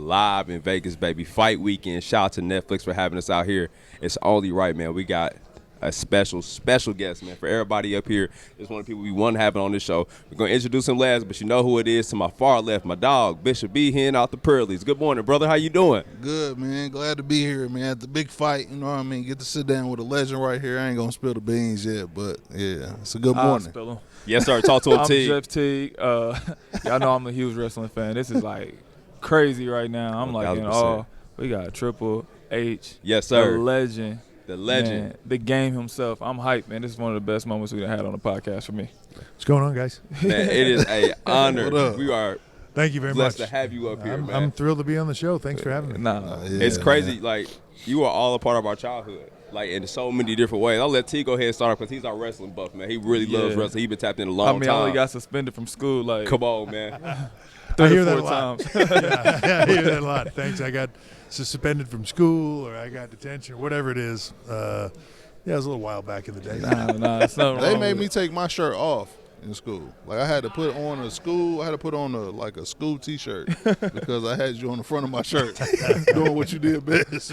live in Vegas, baby. Fight weekend. Shout out to Netflix for having us out here. It's only right, man. We got a special guest, man, for everybody up here. It's one of the people we want to have on this show. We're going to introduce him last, but you know who it is. To my far left, my dog, Bishop B Hen out the Pearlies. Good morning, brother. How you doing? Good, man. Glad to be here, man. At the big fight, you know what I mean? Get to sit down with a legend right here. I ain't going to spill the beans yet, but, yeah, it's a good morning. I'll spill them. Yes, sir. Talk to him, I'm Teague. Jeff Teague. Y'all know I'm a huge wrestling fan. This is, like, crazy right now. I'm, like, in awe. We got Triple H. Yes, sir. The legend. The legend. Man, the game himself. I'm hyped, man. This is one of the best moments we've had on the podcast for me. What's going on, guys? Man, it is an honor. We are Thank you very blessed much to have you up here, man. I'm thrilled to be on the show. Thanks for having me. It's crazy. Like, you are all a part of our childhood, like, in so many different ways. I'll let T go ahead and start because he's our wrestling buff, man. He really loves wrestling. He's been tapped in a long time. I only got suspended from school. Like, come on, man. I hear that a 4 lot. times. I hear that a lot. Thanks. I got suspended from school or I got detention or whatever it is. Yeah, it was a little while back in the day. Nah, it's nothing They wrong made with me it. take my shirt off in school. Like, I had to put on a school T-shirt because I had you on the front of my shirt doing what you did best.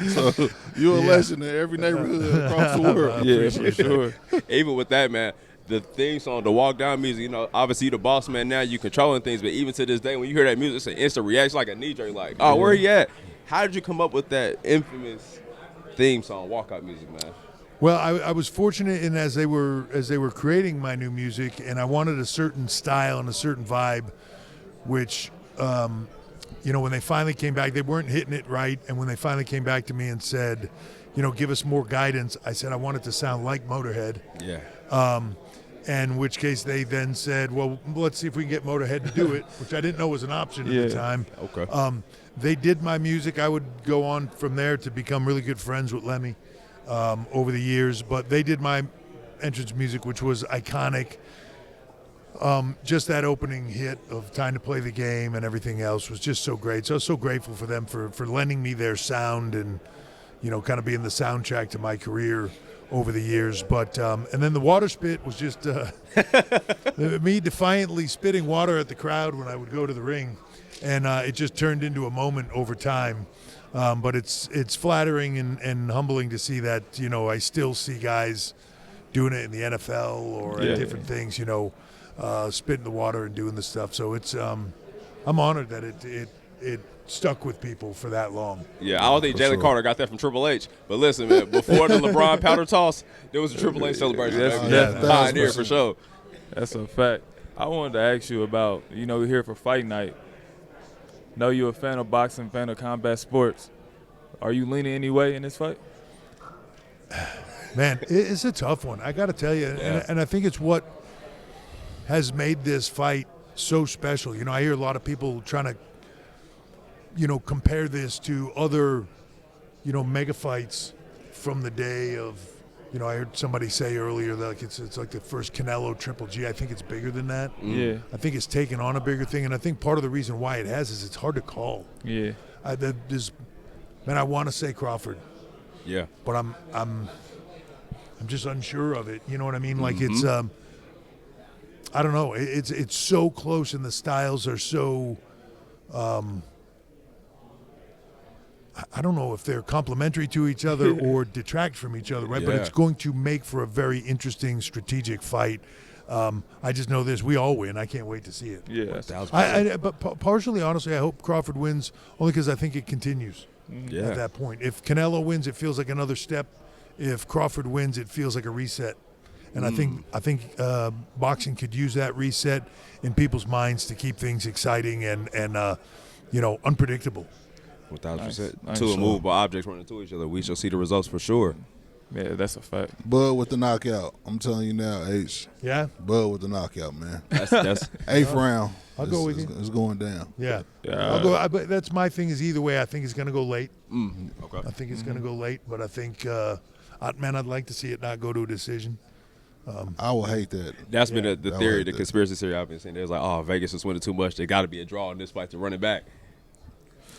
So you're a legend in every neighborhood across the world. Yeah, for sure. Even with that, man, the theme song, the walk down music, you know, obviously you're the boss man now, you controlling things, but even to this day, when you hear that music, it's an instant reaction, like a knee-jerk, like, oh, where he at? How did you come up with that infamous theme song, walkout music, man? Well, I was fortunate in as they were creating my new music, and I wanted a certain style and a certain vibe, which, you know, when they finally came back, they weren't hitting it right, and when they finally came back to me and said, you know, give us more guidance, I said I want it to sound like Motorhead. Yeah. In which case they then said, well, let's see if we can get Motorhead to do it, which I didn't know was an option at the time. Okay. They did my music. I would go on from there to become really good friends with Lemmy over the years. But they did my entrance music, which was iconic. Just that opening hit of Time to Play the Game and everything else was just so great. So I was so grateful for them for lending me their sound and, you know, kind of being the soundtrack to my career over the years. But and then the water spit was just me defiantly spitting water at the crowd when I would go to the ring, and it just turned into a moment over time. But it's flattering and humbling to see that, you know, I still see guys doing it in the NFL or at different things, you know, spitting the water and doing the stuff. So it's I'm honored that it stuck with people for that long. Yeah, I don't think Jalen Carter got that from Triple H. But listen, man, before the LeBron powder toss, there was a Triple H celebration. That's pioneer for sure. That's a fact. I wanted to ask you about, you know, we're here for fight night. Know you're a fan of boxing, fan of combat sports. Are you leaning any way in this fight? Man, it's a tough one. I got to tell you, and I think it's what has made this fight so special. You know, I hear a lot of people trying to, you know, compare this to other, you know, mega fights from the day of, you know, I heard somebody say earlier that like it's like the first Canelo Triple G. I think it's bigger than that. Yeah. I think it's taken on a bigger thing, and I think part of the reason why it has is it's hard to call. Yeah. I want to say Crawford. Yeah. But I'm just unsure of it. You know what I mean? Like it's I don't know. It's so close, and the styles are so. I don't know if they're complementary to each other or detract from each other, right? Yeah. But it's going to make for a very interesting strategic fight. I just know this: we all win. I can't wait to see it. Yeah, but partially, honestly, I hope Crawford wins only because I think it continues at that point. If Canelo wins, it feels like another step. If Crawford wins, it feels like a reset. And I think boxing could use that reset in people's minds to keep things exciting and you know, unpredictable. 1,000%. Two immovable objects running into each other. We shall see the results for sure. Yeah, that's a fact. Bud with the knockout. I'm telling you now, H. Yeah? Bud with the knockout, man. That's Eighth round. I'll go with you. It's going down. Yeah. I'll go. But that's my thing is either way, I think it's going to go late. Okay. I think it's going to go late, but I think, I'd like to see it not go to a decision. I will hate that. That's been the theory, the that. conspiracy theory I've been seeing. There's like, oh, Vegas is winning too much. There got to be a draw in this fight to run it back.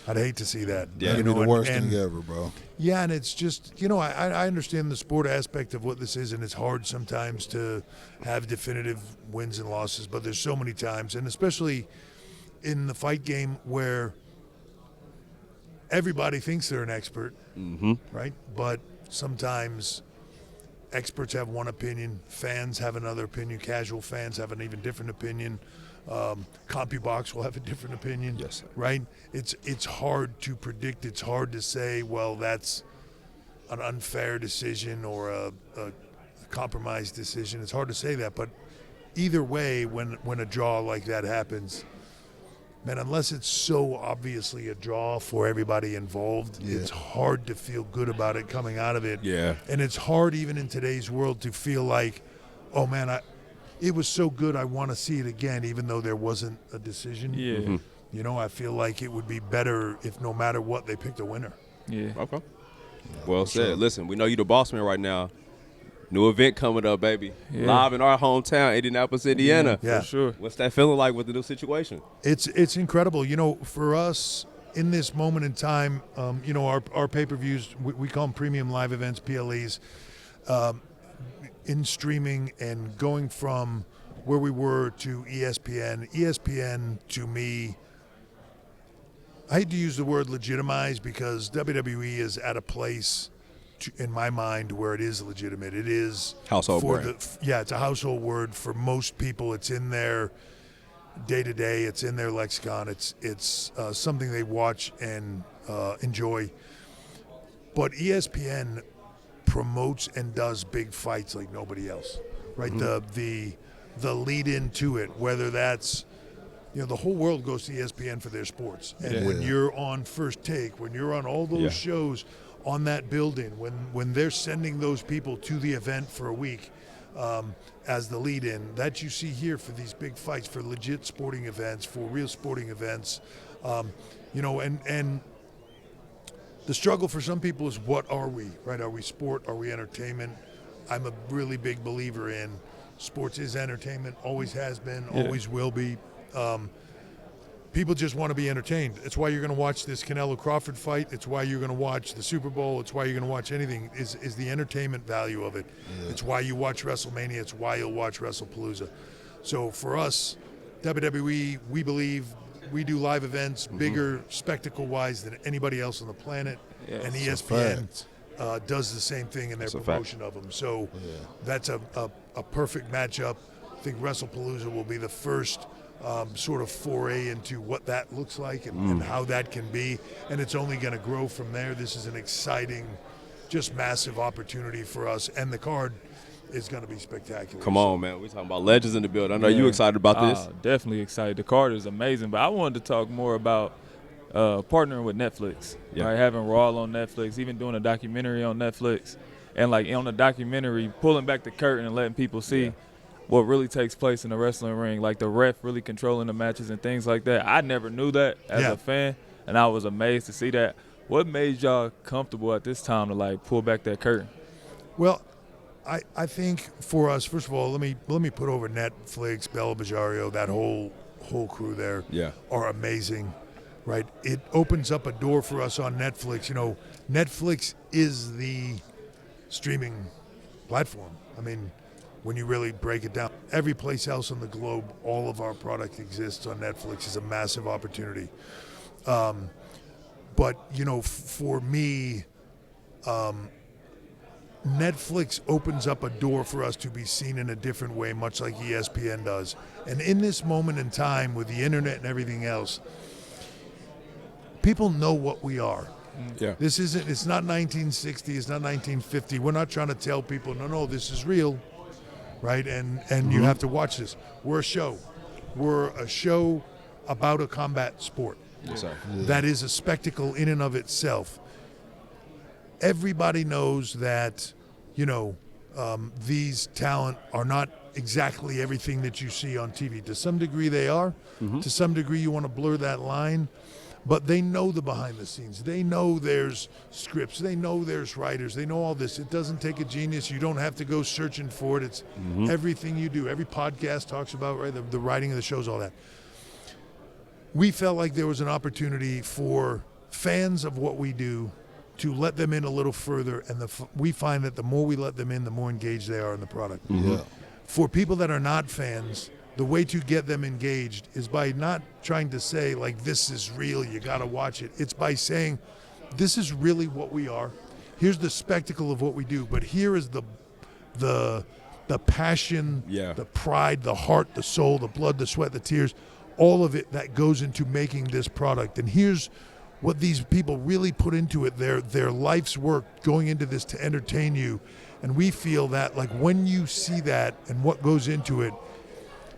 I'd hate to see that. Yeah. That'd You be know, the worst and- thing ever, bro. Yeah, and it's just, you know, I understand the sport aspect of what this is, and it's hard sometimes to have definitive wins and losses, but there's so many times, and especially in the fight game where everybody thinks they're an expert, right? But sometimes experts have one opinion, fans have another opinion, casual fans have an even different opinion. CompuBox will have a different opinion, Yes, sir. right? It's hard to predict. It's hard to say, well, that's an unfair decision or a compromised decision. It's hard to say that, but either way, when a draw like that happens, man, unless it's so obviously a draw for everybody involved, it's hard to feel good about it coming out of it. Yeah. And it's hard even in today's world to feel like, oh man, it was so good I want to see it again, even though there wasn't a decision. Yeah. You know, I feel like it would be better if no matter what they picked a winner. Yeah. Okay. Well said. Listen, we know you the boss man right now. New event coming up, baby. Yeah. Live in our hometown, Indianapolis, Indiana. Yeah. For sure. What's that feeling like with the new situation? It's incredible. You know, for us in this moment in time, you know, our pay-per-views, we call them premium live events, PLEs, in streaming and going from where we were to ESPN. ESPN, to me, I hate to use the word legitimize because WWE is at a place in my mind where it is legitimate. It is Household for brand. it's a household word for most people. It's in their day to day. It's in their lexicon. It's something they watch and enjoy. But ESPN promotes and does big fights like nobody else, right? The lead into it, whether that's, you know, the whole world goes to ESPN for their sports. And when you're on First Take, when you're on all those shows on that building, when they're sending those people to the event for a week as the lead-in, that you see here for these big fights, for legit sporting events, for real sporting events, you know, and the struggle for some people is, what are we, right? Are we sport? Are we entertainment? I'm a really big believer in sports is entertainment, always has been, always will be. People just want to be entertained. It's why you're going to watch this Canelo Crawford fight. It's why you're going to watch the Super Bowl. It's why you're going to watch anything, is the entertainment value of it. It's why you watch WrestleMania. It's why you'll watch WrestlePalooza. So for us, WWE, we believe we do live events bigger spectacle-wise than anybody else on the planet. And ESPN does the same thing in their promotion of them. So that's a perfect matchup. I think WrestlePalooza will be the first sort of foray into what that looks like and how that can be. And it's only going to grow from there. This is an exciting, just massive opportunity for us. And the card is going to be spectacular. Come on, man. We're talking about legends in the building. I know you excited about this. Definitely excited. The card is amazing. But I wanted to talk more about partnering with Netflix. Right? Having Raw on Netflix, even doing a documentary on Netflix. And, like, on the documentary, pulling back the curtain and letting people see what really takes place in the wrestling ring, like the ref really controlling the matches and things like that. I never knew that as a fan, and I was amazed to see that. What made y'all comfortable at this time to, like, pull back that curtain? Well, I think for us, first of all, let me put over Netflix, Bella Bajario, that whole crew there are amazing, right? It opens up a door for us on Netflix. You know, Netflix is the streaming platform. I mean, when you really break it down, every place else on the globe, all of our product exists on Netflix. Is a massive opportunity. But, you know, for me, Netflix opens up a door for us to be seen in a different way, much like ESPN does. And in this moment in time with the internet and everything else, people know what we are. It's not 1960, it's not 1950. We're not trying to tell people, no, this is real. Right, and you have to watch this. We're a show. We're a show about a combat sport. That is a spectacle in and of itself. Everybody knows that, you know, these talent are not exactly everything that you see on TV. To some degree they are. To some degree you want to blur that line. But they know the behind the scenes. They know there's scripts. They know there's writers. They know all this. It doesn't take a genius. You don't have to go searching for it. It's everything you do. Every podcast talks about, right, the writing of the shows, all that. We felt like there was an opportunity for fans of what we do to let them in a little further. And we find that the more we let them in, the more engaged they are in the product. For people that are not fans, the way to get them engaged is by not trying to say, like, this is real, you got to watch it. It's by saying, this is really what we are. Here's the spectacle of what we do, but here is the passion, the pride, the heart, the soul, the blood, the sweat, the tears, all of it that goes into making this product. And here's what these people really put into it, their life's work going into this to entertain you. And we feel that, like, when you see that and what goes into it,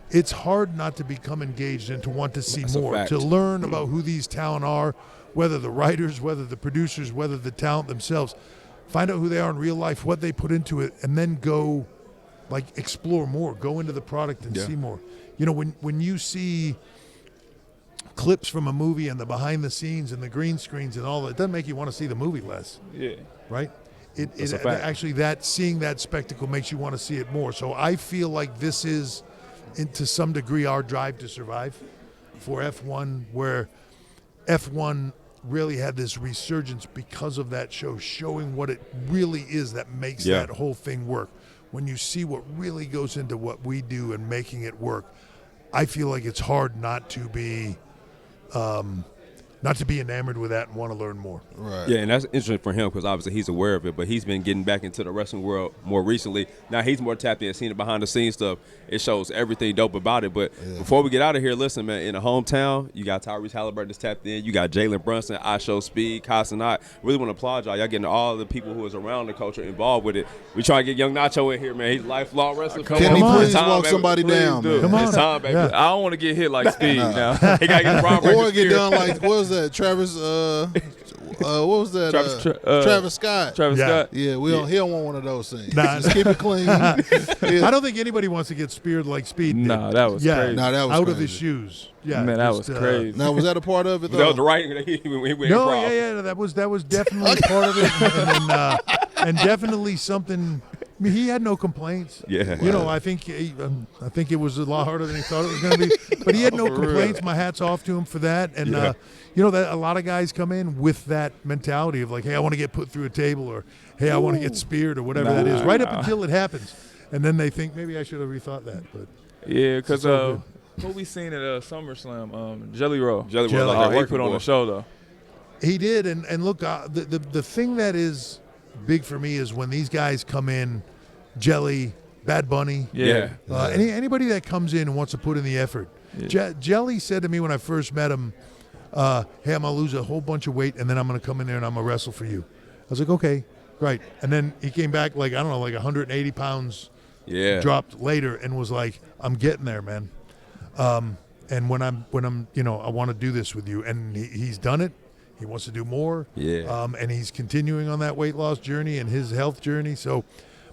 it's hard not to become engaged and to want to see more, to learn about who these talent are, whether the writers, whether the producers, whether the talent themselves. Find out who they are in real life, what they put into it, and then go, like, explore more, go into the product and see more. You know, when you see clips from a movie and the behind the scenes and the green screens and all that, it doesn't make you want to see the movie less. Yeah. Right? It actually, that seeing that spectacle makes you want to see it more. So I feel like this is, to some degree, our drive to survive for F1, where F1 really had this resurgence because of that show, showing what it really is that makes that whole thing work. When you see what really goes into what we do and making it work, I feel like it's hard not to be enamored with that and want to learn more. Right. Yeah, and that's interesting for him because obviously he's aware of it, but he's been getting back into the wrestling world more recently. Now he's more tapped in, seeing the behind-the-scenes stuff. It shows everything dope about it. But before we get out of here, listen, man, in the hometown, you got Tyrese Halliburton that's tapped in. You got Jalen Brunson, I Show Speed, Casanat. Really want to applaud y'all. Y'all getting all the people who is around the culture involved with it. We try to get Young Nacho in here, man. He's a lifelong wrestler. Can he please walk somebody down, man? Come on. It's time, baby. Yeah. I don't want to get hit like Speed now. He got to get Robert. Or get done like, what was that, Travis what was that? Travis Scott. Travis Scott. Yeah, he don't want one of those things. Just keep it clean. I don't think anybody wants to get speared like Speed did. No, that was crazy. No, that was out crazy. of his shoes. Yeah, man, that was crazy. Now, was that a part of it, though? That was the writing. That was definitely part of it, and definitely something. I mean, he had no complaints. Yeah. You know, I think it was a lot harder than he thought it was going to be. But he had no complaints. My hat's off to him for that. And, you know, that a lot of guys come in with that mentality of like, hey, I want to get put through a table, or, hey, I want to get speared, or whatever that is, right up until it happens. And then they think, maybe I should have rethought that. But yeah, because what we seen at SummerSlam, Jelly Roll. Jelly Roll. He put on the show, though. He did. And look, the thing that is big for me is when these guys come in, Jelly, Bad Bunny. Anybody that comes in and wants to put in the effort. Yeah. Jelly said to me when I first met him, hey, I'm going to lose a whole bunch of weight, and then I'm going to come in there and I'm going to wrestle for you. I was like, okay, right. And then he came back like 180 pounds dropped later and was like, I'm getting there, man. And when I'm I want to do this with you. And he's done it. He wants to do more. Yeah. And he's continuing on that weight loss journey and his health journey. So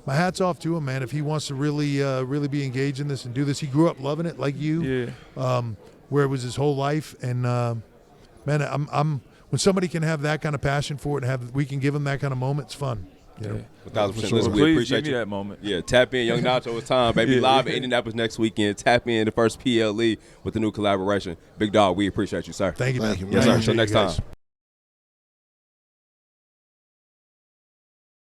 my hat's off to him, man. If he wants to really be engaged in this and do this, he grew up loving it like you. Yeah. Where it was his whole life. And man, I'm when somebody can have that kind of passion for it and we can give them that kind of moment, it's fun. You know? 1,000%. Listen, we appreciate you. That moment. Yeah, tap in, Young Nacho. It's time, baby. Live in Indianapolis next weekend. Tap in the first PLE with the new collaboration. Big dog, we appreciate you, sir. Thank you, man. Thank you, man. Yes, sir. Until next time.